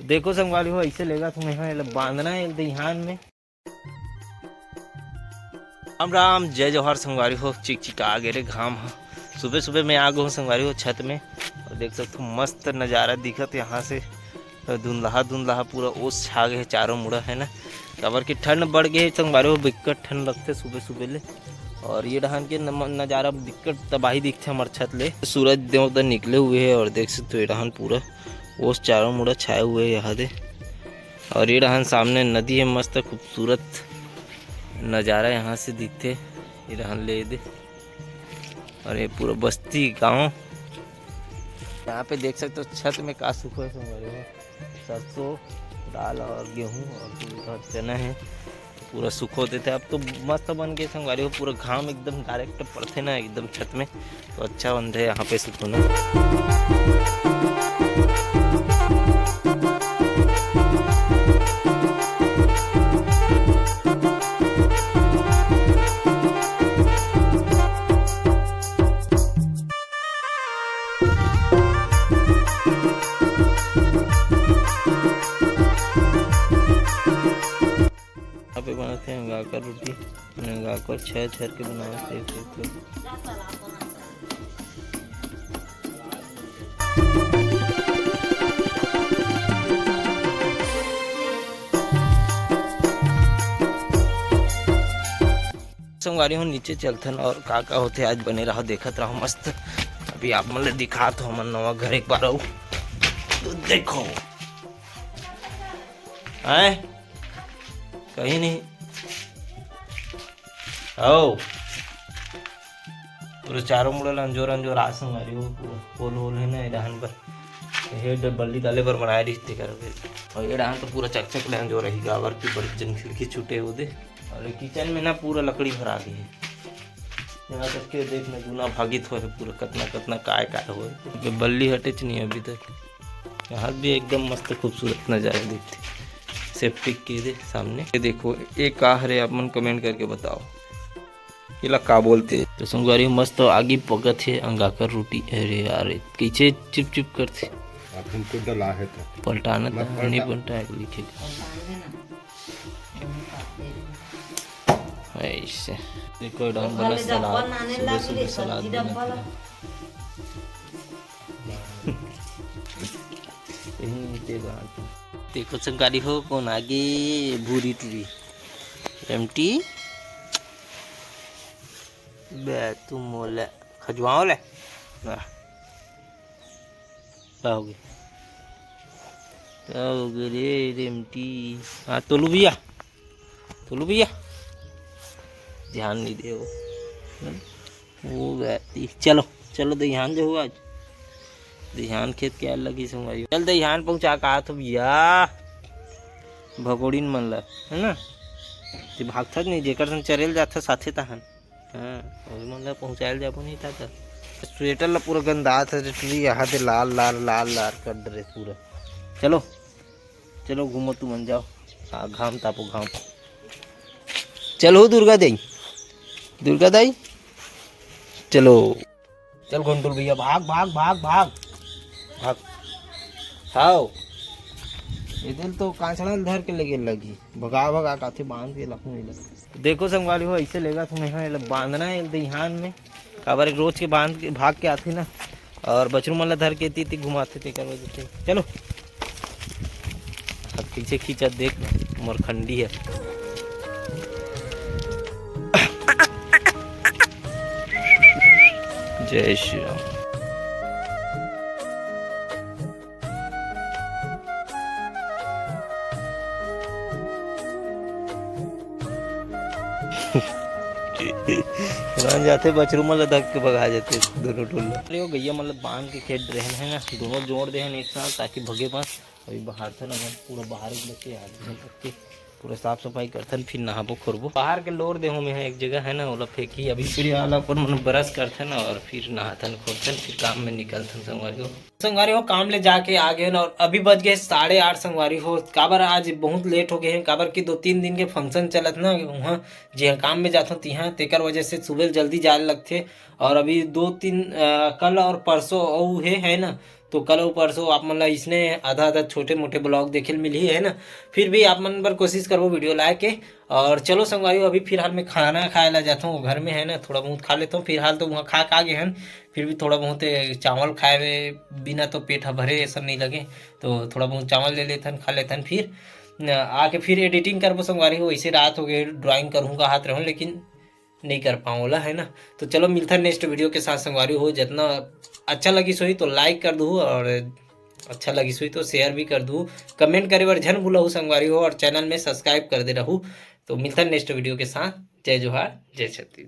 देखो संगवारी हो ऐसे लेगा तुम्हें यहाँ बांधना है दहियान में। राम राम जय जौहर संगवारी हो। चिकचिका गेरे घाम ह सुबह सुबह मैं आ गया हूँ संगवारी हो छत में और देख सकते हो मस्त नज़ारा दिखत यहाँ से। धुंधला धुंधला पूरा ओस छा गए चारों मुड़ा है ना। काबर की ठंड बढ़ गई है संगवारी हो, बिकट ठंड लगते सुबह सुबह ले। और ये डहान के नज़ारा बिकट तबाही दिखते हमारे छत ले। सूरज देव उधर निकले हुए है और देख सकते हो ये डहान पूरा ओस चारों मुड़ा छाए हुए है यहाँ दे। और ये डहान सामने नदी है, मस्त खूबसूरत नज़ारा यहाँ से दिखते। ये डहान ले दे और ये पूरा बस्ती गांव यहाँ पे देख सकते हो। छत में का सुख है सरसों दाल और गेहूँ और चना है, पूरा सुख होते थे। अब तो मस्त बन गए संगवारी हो, पूरा घाम एकदम डायरेक्ट पड़ते ना एकदम छत में, तो अच्छा बन रहे यहाँ पे सुख होना। यहाँ पे बनाते हैं गाकर रोटी, गाकर छह छर के बनाते हैं। संगवारी हो नीचे चलथन और का होते आज बने रहो देखत रहो मस्त। अभी आप मतलब दिखा तो हम नवा घर एक बार तो देखो आए कहीं नहीं आओ पूरे चारों मुड़ल अंजोर अंजोर आ संगवारी हो। होल होल है ना डहान पर हेड बल्ली डाले पर बनाए रिश्ते कर। और ये डहान तो पूरा चकचक ले अंजोर रही गावर की बड़ी जन खिड़की छूटे हो दे। और किचन में ना पूरा लकड़ी भरा गई है, यहाँ तक के देखना गुना भागित हो है पूरा कतना कतना काय हो। बल्ली हटे नहीं अभी तक। यहाँ भी एकदम मस्त खूबसूरत नज़ारा दिखते सेफ्टी के दे सामने। ये देखो एक का हरे आप मन कमेंट करके बताओ ये का बोलते। तो संगवारी मस्त तो आगे पकत है अंगाकर रोटी। अरे यार पीछे चिप चिप करते पलटाना नहीं पलटा है लिखे ऐसे। देखो डाउन बना सलाद, सुबह सुबह सलाद देखो संगवारी हो कौन आगे भूरी तुरी एमटी बे तुम मोले खजवाओ ले आओगे आओगे रे एमटी। हाँ तोलू भैया ध्यान नहीं दे वो गई। चलो चलो दहियान जो हुआ आज दहियान खेत क्या लगी संगवारी चल दहियान पहुँचा कहा तो भैया भगोड़ीन मन ला है ना ते भागता नहीं जेकर संग चरेल जाता साथे तहन। हाँ और मन ला पहुँचायल जाबो नहीं था स्वेटर ला पूरा गंदा था यहाँ दे लाल लाल लाल लाल कर ड्रेस पूरा। चलो चलो घूमो तू मन जाओ। हाँ घाम तापो घाम। चलो दुर्गा दाई चलो चल घंटुल भैया भाग भाग भाग भाग भाग। हाओ ये दिल तो कांचड़ा धर के लगे लगी भगा भगा काथे बांध के लखू नहीं। देखो संगवारी हो ऐसे लेगा तुम्हें यहाँ बांधना है दहियान में। काबर एक रोज के बांध के भाग के आते ना और बछरू मन धर के ती घुमाते थे कर वजह से। चलो अब पीछे खींचा देख मोरखंडी है। जय श्री राम। जाते बछरू मतलब धक के भगा जाते दोनों टोल गैया मतलब बांध के खेत रहे हैं ना दोनों जोड़ दे एक साथ ताकि भगे पास। अभी बाहर था ना पूरा बाहर बच्चे आदमी पूरा साफ सफाई करथन फिर नहाबो खोरबो। बाहर के लोर देहो में है एक जगह है ना ओला फेंकी अभी फिर आला पर मन ब्रश करथन और फिर नहाथन खोरथन फिर काम में निकलथन। संगवारी हो काम ले जाके आ गए और अभी बज गए 8:30 संगवारी हो। काबर आज बहुत लेट हो गए हैं काबर की 2-3 दिन के फंक्शन चलत ना वहाँ जी काम में जाता तिहाँ तेकर वजह से सुबह जल्दी जाने लगते। और अभी 2-3 कल और परसों है ना तो कल परसों आप मन ला इसने आधा आधा छोटे मोटे ब्लॉग देखे मिल ही है ना। फिर भी आप मन बर कोशिश करबो वीडियो लाए के। और चलो संगवारी अभी फिलहाल मैं खाना खाए ला जाता हूँ घर में है ना, थोड़ा बहुत खा लेता हूँ। फिलहाल तो वहाँ खा के हन, फिर भी थोड़ा बहुत चावल खाए में बिना तो पेट भरे ऐसा नहीं लगे, तो थोड़ा बहुत चावल ले लेथन खा लेथन। फिर आके फिर एडिटिंग करबो संगवारी हो। ऐसे रात हो गए, ड्राइंग करूँगा हाथ रहूँ लेकिन नहीं कर पाऊँगा है ना। तो चलो मिलता है नेक्स्ट वीडियो के साथ संगवारी हो। जितना अच्छा लगी सोई तो लाइक कर दूँ, और अच्छा लगी सोई तो शेयर भी कर दूँ। कमेंट करे बर झन भूलहु संगवारी हो, और चैनल में सब्सक्राइब कर दे रहूँ। तो मिलता है नेक्स्ट वीडियो के साथ। जय जोहार, जय छत्तीसगढ़।